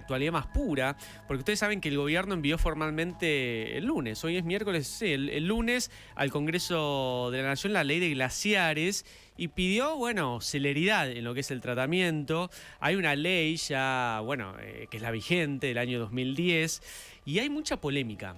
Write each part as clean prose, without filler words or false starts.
actualidad más pura, porque ustedes saben que el gobierno envió formalmente el lunes, hoy es miércoles, sí, el lunes al Congreso de la Nación la ley de glaciares y pidió, bueno, celeridad en lo que es el tratamiento. Hay una ley ya, bueno, que es la vigente del año 2010 y hay mucha polémica.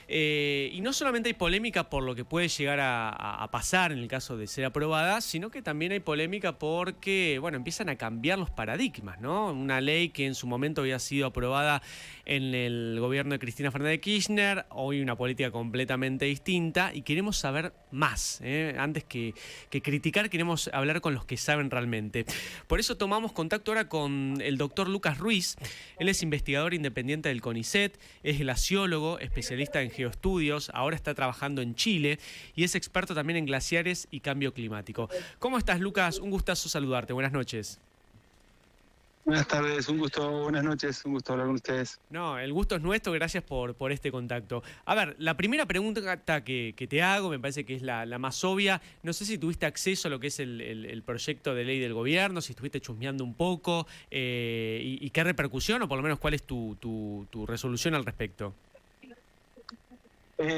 Y no solamente hay polémica por lo que puede llegar a pasar en el caso de ser aprobada, sino que también hay polémica porque, bueno, empiezan a cambiar los paradigmas, ¿no? Una ley que en su momento había sido aprobada en el gobierno de Cristina Fernández de Kirchner, hoy una política completamente distinta y queremos saber más, ¿eh? Antes que criticar, queremos hablar con los que saben realmente. Por eso tomamos contacto ahora con el doctor Lucas Ruiz. Él es investigador independiente del CONICET, es glaciólogo, especialista en geoestudios, ahora está trabajando en Chile y es experto también en glaciares y cambio climático. ¿Cómo estás, Lucas? Un gustazo saludarte. Buenas noches. Buenas tardes, un gusto, buenas noches, un gusto hablar con ustedes. No, el gusto es nuestro, gracias por este contacto. A ver, la primera pregunta que te hago, me parece que es la más obvia. No sé si tuviste acceso a lo que es el proyecto de ley del gobierno, si estuviste chusmeando un poco, y qué repercusión, o por lo menos cuál es tu resolución al respecto.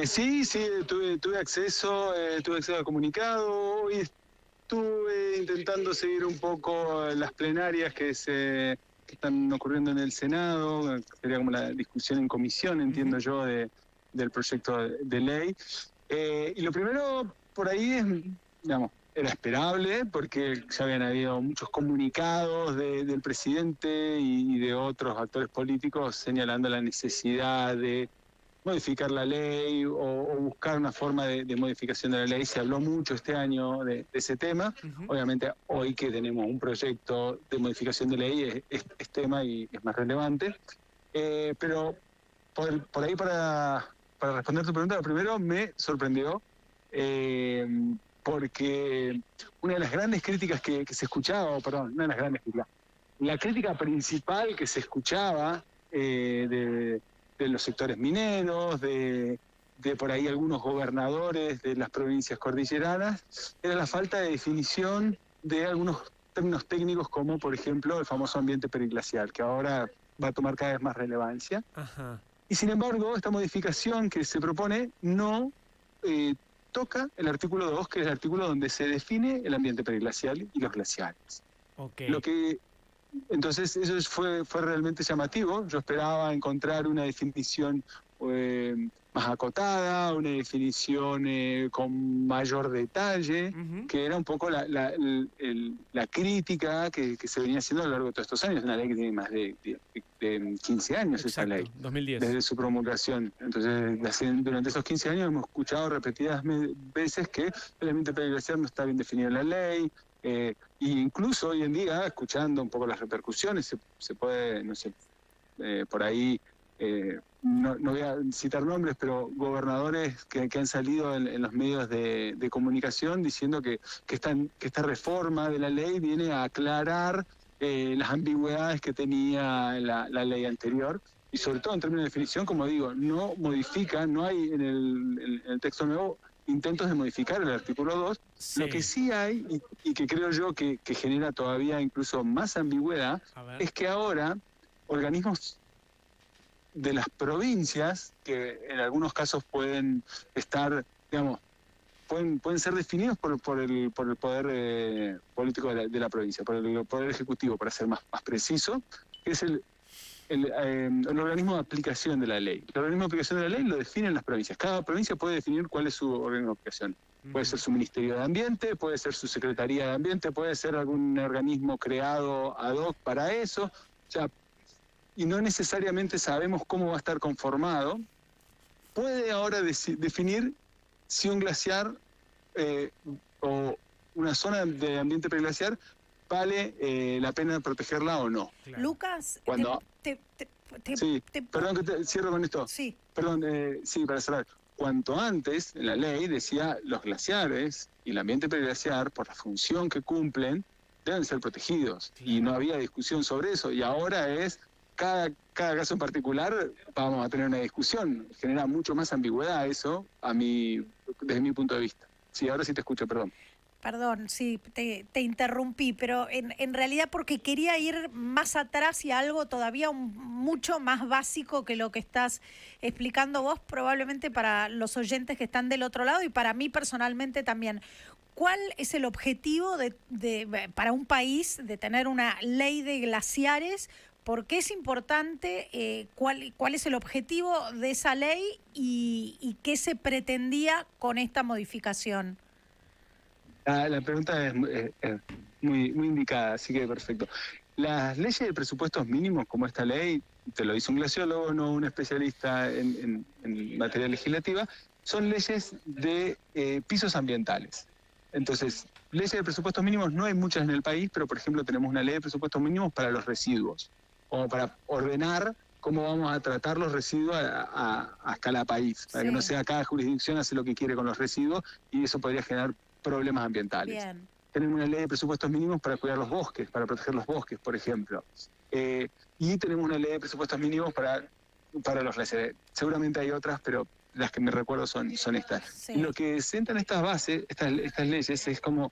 Sí, tuve acceso al comunicado. Hoy estuve intentando seguir un poco las plenarias que están ocurriendo en el Senado, sería como la discusión en comisión, entiendo yo, del proyecto de ley. Y lo primero por ahí es, digamos, era esperable porque ya habían habido muchos comunicados del presidente y de otros actores políticos señalando la necesidad de modificar la ley o buscar una forma de modificación de la ley. Se habló mucho este año de ese tema. Obviamente hoy que tenemos un proyecto de modificación de ley es tema y es más relevante. Pero por ahí para responder tu pregunta, lo primero me sorprendió porque una de las grandes críticas que se escuchaba, una de las grandes críticas, la crítica principal que se escuchaba de los sectores mineros, de por ahí algunos gobernadores de las provincias cordilleranas, era la falta de definición de algunos términos técnicos como, por ejemplo, el famoso ambiente periglacial, que ahora va a tomar cada vez más relevancia. Ajá. Y sin embargo, esta modificación que se propone no toca el artículo 2, que es el artículo donde se define el ambiente periglacial y los glaciares. Okay. Entonces eso fue realmente llamativo. Yo esperaba encontrar una definición más acotada, una definición con mayor detalle, que era un poco la crítica que se venía haciendo a lo largo de todos estos años. Una ley que tiene más de 15 años. Exacto, esa ley, 2010. Desde su promulgación. Entonces, durante esos 15 años hemos escuchado repetidas veces que el ambiente periglacial no está bien definido en la ley. E incluso hoy en día, escuchando un poco las repercusiones, se puede, no sé, por ahí, no voy a citar nombres, pero gobernadores que han salido en los medios de comunicación diciendo que esta reforma de la ley viene a aclarar las ambigüedades que tenía la ley anterior. Y sobre todo en términos de definición, como digo, no modifica, no hay en el texto nuevo intentos de modificar el artículo 2, sí. Lo que sí hay, y que creo yo que genera todavía incluso más ambigüedad, es que ahora organismos de las provincias, que en algunos casos pueden estar, digamos, pueden ser definidos por el poder político de la provincia, por el poder ejecutivo, para ser más preciso, que es el organismo de aplicación de la ley. El organismo de aplicación de la ley lo definen las provincias. Cada provincia puede definir cuál es su organismo de aplicación. Puede ser su Ministerio de Ambiente, puede ser su Secretaría de Ambiente, puede ser algún organismo creado ad hoc para eso. O sea, y no necesariamente sabemos cómo va a estar conformado. Puede ahora definir si un glaciar o una zona de ambiente periglaciar vale la pena protegerla o no. Claro. Lucas, perdón que cierro con esto. Sí. Perdón, sí, para cerrar. Cuanto antes, en la ley decía los glaciares y el ambiente periglaciar, por la función que cumplen, deben ser protegidos. Claro. Y no había discusión sobre eso. Y ahora es, cada caso en particular, vamos a tener una discusión. Genera mucho más ambigüedad eso, desde mi punto de vista. Sí, ahora sí te escucho, perdón. Perdón, sí, te interrumpí, pero en realidad porque quería ir más atrás y a algo todavía mucho más básico que lo que estás explicando vos, probablemente para los oyentes que están del otro lado y para mí personalmente también. ¿Cuál es el objetivo para un país de tener una ley de glaciares? ¿Por qué es importante? ¿Cuál es el objetivo de esa ley y qué se pretendía con esta modificación? La pregunta es muy indicada, así que perfecto. Las leyes de presupuestos mínimos, como esta ley, te lo dice un glaciólogo, no un especialista en materia legislativa, son leyes de pisos ambientales. Entonces, leyes de presupuestos mínimos no hay muchas en el país, pero por ejemplo tenemos una ley de presupuestos mínimos para los residuos, como para ordenar cómo vamos a tratar los residuos a escala país, para que no sea cada jurisdicción hace lo que quiere con los residuos y eso podría generar problemas ambientales. Bien. Tenemos una ley de presupuestos mínimos para cuidar los bosques, para proteger los bosques, por ejemplo. Y tenemos una ley de presupuestos mínimos para los glaciares. Seguramente hay otras, pero las que me recuerdo son estas. Sí. Y lo que sentan estas bases, estas leyes, es como,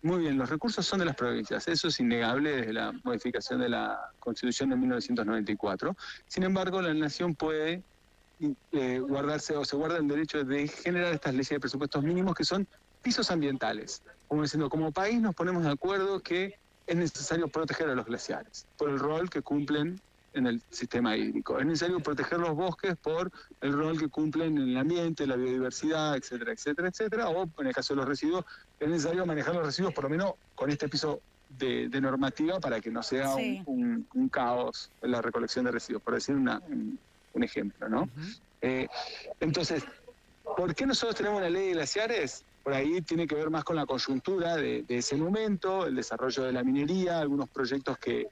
muy bien, los recursos son de las provincias, eso es innegable desde la modificación de la Constitución de 1994. Sin embargo, la nación puede guardarse o se guarda el derecho de generar estas leyes de presupuestos mínimos que son pisos ambientales. Como diciendo, como país nos ponemos de acuerdo que es necesario proteger a los glaciares por el rol que cumplen en el sistema hídrico. Es necesario proteger los bosques por el rol que cumplen en el ambiente, la biodiversidad, etcétera, etcétera, etcétera. O en el caso de los residuos, es necesario manejar los residuos por lo menos con este piso de normativa para que no sea un caos en la recolección de residuos, por decir un ejemplo, ¿no? Entonces, ¿por qué nosotros tenemos una ley de glaciares? Por ahí tiene que ver más con la coyuntura de ese momento, el desarrollo de la minería, algunos proyectos que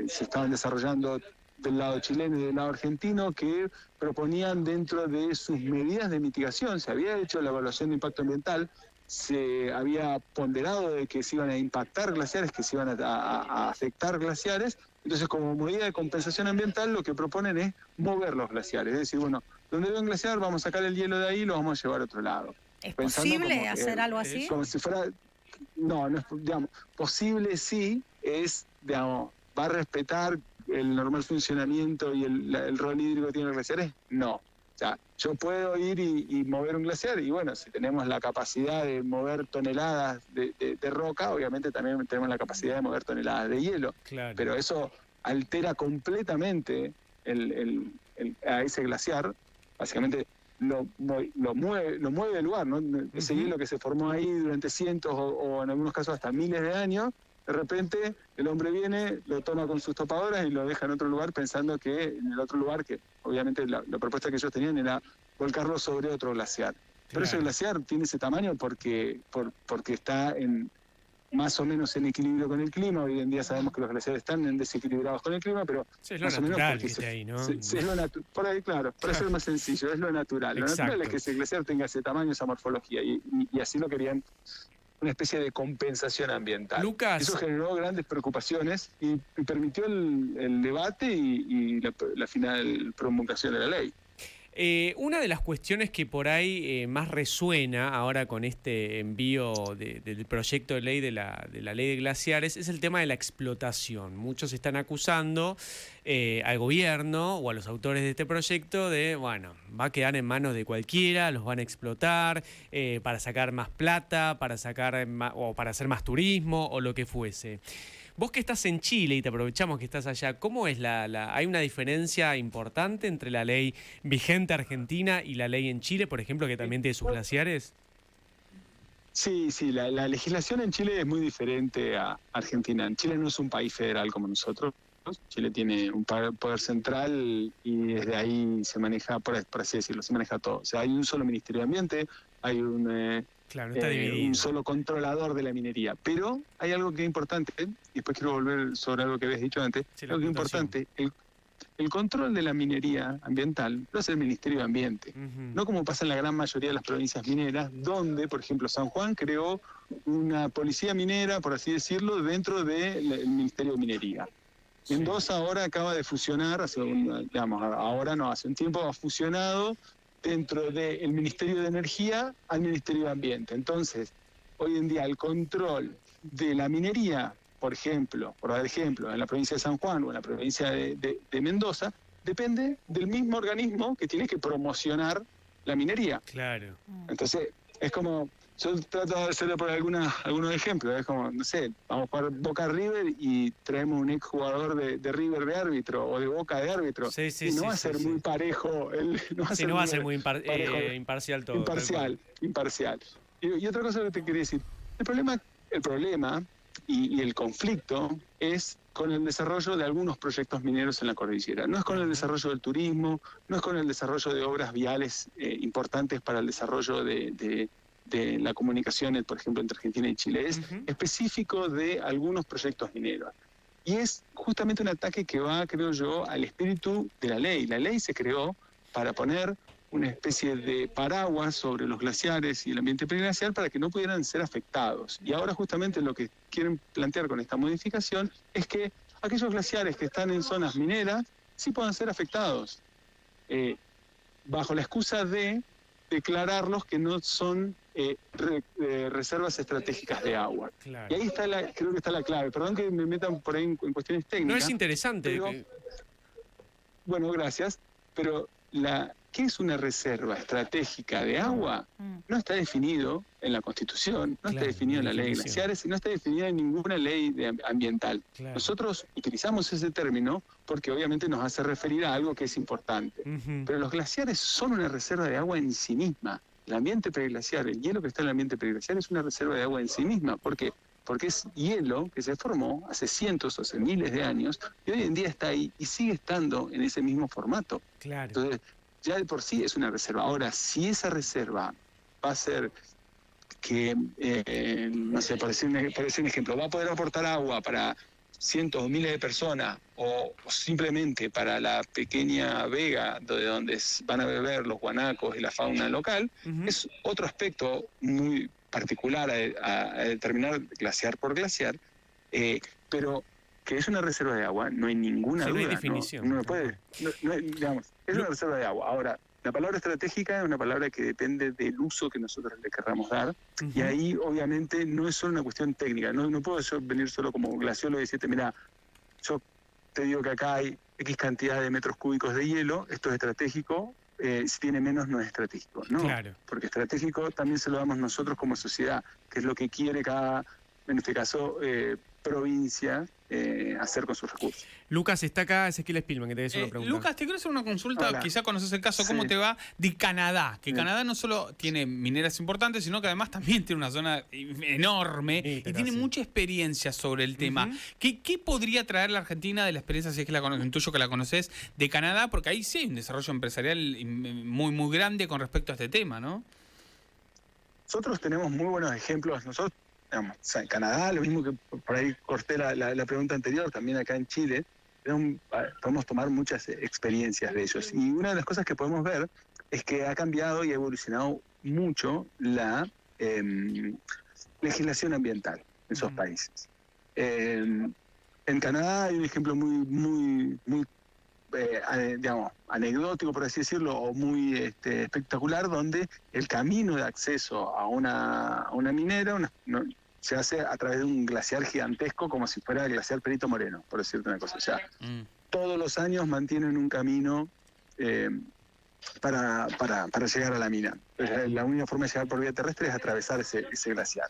se estaban desarrollando del lado chileno y del lado argentino que proponían dentro de sus medidas de mitigación. Se había hecho la evaluación de impacto ambiental, se había ponderado de que se iban a impactar glaciares, que se iban a afectar glaciares. Entonces, como medida de compensación ambiental, lo que proponen es mover los glaciares. Es decir, bueno, donde veo un glaciar, vamos a sacar el hielo de ahí y lo vamos a llevar a otro lado. ¿Es posible hacer algo así? Como si fuera... No es, digamos, posible sí, digamos, ¿va a respetar el normal funcionamiento y el rol hídrico que tienen los glaciares? No. O sea, yo puedo ir y mover un glaciar y bueno, si tenemos la capacidad de mover toneladas de roca, obviamente también tenemos la capacidad de mover toneladas de hielo. Claro. Pero eso altera completamente a ese glaciar, básicamente lo mueve del lugar, ¿no? Ese hielo que se formó ahí durante cientos o en algunos casos hasta miles de años, de repente el hombre viene, lo toma con sus topadoras y lo deja en otro lugar pensando que en el otro lugar, que obviamente la propuesta que ellos tenían era volcarlo sobre otro glaciar. Claro. Pero ese glaciar tiene ese tamaño porque está más o menos en equilibrio con el clima. Hoy en día sabemos que los glaciares están desequilibrados con el clima, pero sí, es lo más natural o menos que esté ahí, ¿no? Por ahí, claro, para ser más sencillo, es lo natural. Lo natural es que ese glaciar tenga ese tamaño, esa morfología, y así lo querían, una especie de compensación ambiental. Lucas. Eso generó grandes preocupaciones y permitió el debate y la final promulgación de la ley. Una de las cuestiones que por ahí más resuena ahora con este envío del proyecto de ley de la ley de glaciares es el tema de la explotación. Muchos están acusando al gobierno o a los autores de este proyecto de, bueno, va a quedar en manos de cualquiera, los van a explotar para sacar más plata, para hacer más turismo o lo que fuese. Vos que estás en Chile y te aprovechamos que estás allá, ¿cómo es hay una diferencia importante entre la ley vigente argentina y la ley en Chile, por ejemplo, que también tiene sus glaciares? Sí, la legislación en Chile es muy diferente a Argentina. En Chile no es un país federal como nosotros. Chile tiene un poder central y desde ahí se maneja, por así decirlo, se maneja todo. O sea, hay un solo Ministerio de Ambiente, hay un solo controlador de la minería. Pero hay algo que es importante, y después quiero volver sobre algo que habías dicho antes, algo que es importante, el control de la minería ambiental lo hace el Ministerio de Ambiente. No como pasa en la gran mayoría de las provincias mineras, donde, por ejemplo, San Juan creó una policía minera, por así decirlo, dentro del Ministerio de Minería. Sí. Mendoza ahora acaba de fusionar, hace un tiempo ha fusionado dentro del Ministerio de Energía al Ministerio de Ambiente. Entonces, hoy en día el control de la minería, por ejemplo, por dar ejemplo, en la provincia de San Juan o en la provincia de Mendoza, depende del mismo organismo que tiene que promocionar la minería. Claro. Entonces, es como, yo trato de hacerle por algunos ejemplos, es como, no sé, vamos a jugar Boca River y traemos un exjugador de River de árbitro o de Boca de árbitro, Sí, sí, y no sí, va a sí, ser sí. muy parejo, No va a ser muy parejo, imparcial todo. tal cual. imparcial. Y otra cosa que te quería decir, el problema y el conflicto es con el desarrollo de algunos proyectos mineros en la cordillera. No es con el desarrollo del turismo, no es con el desarrollo de obras viales importantes para el desarrollo de la comunicación, por ejemplo, entre Argentina y Chile. Es específico de algunos proyectos mineros. Y es justamente un ataque que va, creo yo, al espíritu de la ley. La ley se creó para poner una especie de paraguas sobre los glaciares y el ambiente preglacial para que no pudieran ser afectados. Y ahora justamente lo que quieren plantear con esta modificación es que aquellos glaciares que están en zonas mineras sí puedan ser afectados, bajo la excusa de declararlos que no son reservas estratégicas de agua. Claro. Y ahí creo que está la clave. Perdón que me metan por ahí en cuestiones técnicas. No, es interesante. Pero, bueno, gracias. Pero ¿qué es una reserva estratégica de agua? No está definido en la Constitución, no está definido en la ley de glaciares y no está definido en ninguna ley ambiental. Claro. Nosotros utilizamos ese término porque obviamente nos hace referir a algo que es importante. Pero los glaciares son una reserva de agua en sí misma. El ambiente preglaciar, el hielo que está en el ambiente preglaciar es una reserva de agua en sí misma. ¿Por qué? Porque es hielo que se formó hace cientos o hace miles de años y hoy en día está ahí y sigue estando en ese mismo formato. Claro. Entonces, ya de por sí es una reserva. Ahora, si esa reserva va a ser que, no sé, por decir un ejemplo, va a poder aportar agua para cientos o miles de personas o simplemente para la pequeña vega de donde van a beber los guanacos y la fauna local, es otro aspecto muy particular a determinar glaciar por glaciar, pero que es una reserva de agua, no hay ninguna duda. No hay definición. No puede, digamos, es una reserva de agua. Ahora, la palabra estratégica es una palabra que depende del uso que nosotros le querramos dar, y ahí obviamente no es solo una cuestión técnica, no puedo yo venir solo como glaciólogo y decirte, mira, yo te digo que acá hay X cantidad de metros cúbicos de hielo, esto es estratégico, si tiene menos no es estratégico, ¿no? Claro. Porque estratégico también se lo damos nosotros como sociedad, que es lo que quiere cada, en este caso, provincia hacer con sus recursos. Lucas, está acá Ezequiel Spillman, que te hace una pregunta. Lucas, te quiero hacer una consulta. Hola. Quizá conoces el caso, ¿cómo te va? De Canadá, que Canadá no solo tiene mineras importantes, sino que además también tiene una zona enorme y tiene mucha experiencia sobre el tema. ¿Qué podría traer la Argentina de la experiencia, si es que intuyo que la conoces, de Canadá? Porque ahí sí hay un desarrollo empresarial muy, muy grande con respecto a este tema, ¿no? Nosotros tenemos muy buenos ejemplos. Nosotros, digamos, o sea, en Canadá, lo mismo que por ahí corté la pregunta anterior, también acá en Chile, podemos tomar muchas experiencias de ellos. Y una de las cosas que podemos ver es que ha cambiado y ha evolucionado mucho la legislación ambiental en esos países. En Canadá hay un ejemplo muy digamos, anecdótico, por así decirlo, o muy espectacular, donde el camino de acceso a una minera se hace a través de un glaciar gigantesco, como si fuera el glaciar Perito Moreno, por decirte una cosa. O sea, todos los años mantienen un camino para llegar a la mina. La única forma de llegar por vía terrestre es atravesar ese glaciar.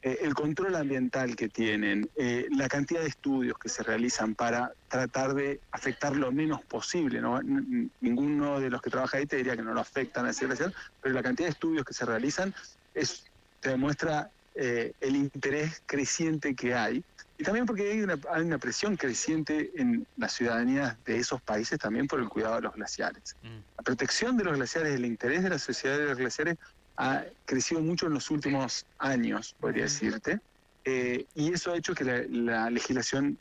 El control ambiental que tienen, la cantidad de estudios que se realizan para tratar de afectar lo menos posible, ¿no? Ninguno de los que trabaja ahí te diría que no lo afectan a ese glaciar, pero la cantidad de estudios que se realizan te demuestra el interés creciente que hay, y también porque hay una presión creciente en la ciudadanía de esos países también por el cuidado de los glaciares. La protección de los glaciares, el interés de la sociedad de los glaciares ha crecido mucho en los últimos años, podría decirte, y eso ha hecho que la legislación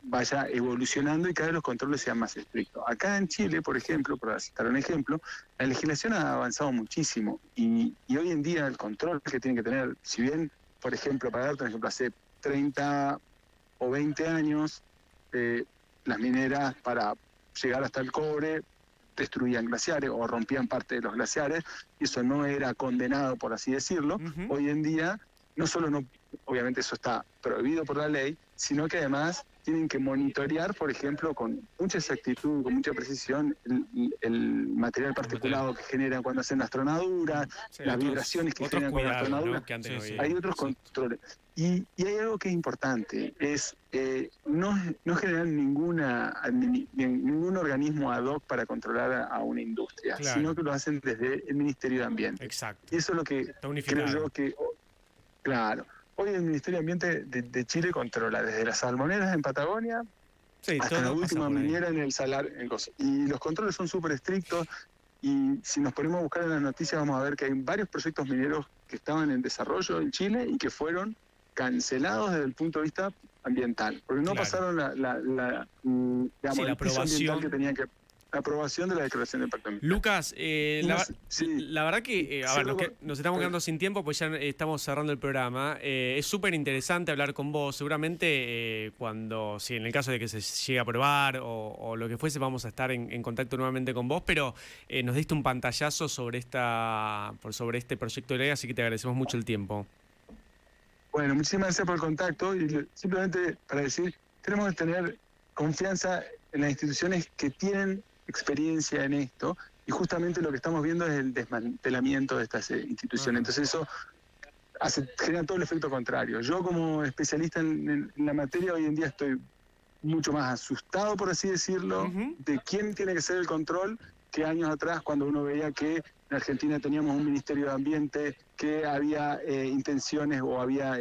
vaya evolucionando y cada vez los controles sean más estrictos. Acá en Chile, por ejemplo, para citar un ejemplo, la legislación ha avanzado muchísimo y hoy en día el control que tiene que tener, si bien, por ejemplo, para darte un ejemplo, hace 30 o 20 años, las mineras para llegar hasta el cobre destruían glaciares o rompían parte de los glaciares, y eso no era condenado, por así decirlo. Hoy en día, no solo no, obviamente eso está prohibido por la ley, sino que además tienen que monitorear, por ejemplo, con mucha exactitud, con mucha precisión, el material particulado que generan cuando hacen las tronaduras, las vibraciones que generan con las tronaduras. ¿no? Que antes no había. Hay otros controles. Y hay algo que es importante, es no generar ningún organismo ad hoc para controlar a una industria, Claro. sino que lo hacen desde el Ministerio de Ambiente. Exacto. Y eso es lo que Está unificado. creo yo que, claro, hoy el Ministerio de Ambiente de Chile controla desde las salmoneras en Patagonia Sí, hasta todo la pasa última por ahí. minera en el salar. Y los controles son súper estrictos, y si nos ponemos a buscar en las noticias vamos a ver que hay varios proyectos mineros que estaban en desarrollo en Chile y que fueron cancelados desde el punto de vista ambiental, porque no Claro. pasaron la Sí, la el piso ambiental aprobación. que tenían que... La aprobación de la declaración de impacto ambiental. Lucas, Sí. la verdad que, a ver, Cierro nos estamos quedando sin tiempo, pues ya estamos cerrando el programa. Es súper interesante hablar con vos. Seguramente cuando, si en el caso de que se llegue a aprobar o lo que fuese, vamos a estar en contacto nuevamente con vos, pero nos diste un pantallazo sobre este proyecto de ley, así que te agradecemos mucho el tiempo. Bueno, muchísimas gracias por el contacto, y simplemente para decir, tenemos que tener confianza en las instituciones que tienen experiencia en esto, y justamente lo que estamos viendo es el desmantelamiento de estas instituciones. Entonces eso genera todo el efecto contrario. Yo, como especialista en la materia, hoy en día estoy mucho más asustado, por así decirlo, de quién tiene que ser el control, que años atrás, cuando uno veía que en Argentina teníamos un Ministerio de Ambiente, que había intenciones o había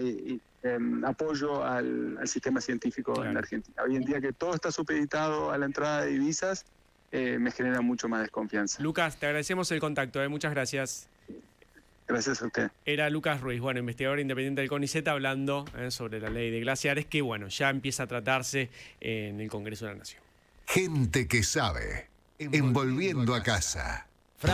apoyo al sistema científico Claro. en la Argentina. Hoy en día, que todo está supeditado a la entrada de divisas, me genera mucho más desconfianza. Lucas, te agradecemos el contacto, muchas gracias. Gracias a usted. Era Lucas Ruiz, bueno, investigador independiente del CONICET, hablando sobre la ley de glaciares, que bueno, ya empieza a tratarse en el Congreso de la Nación. Gente que sabe. Envolviendo a casa.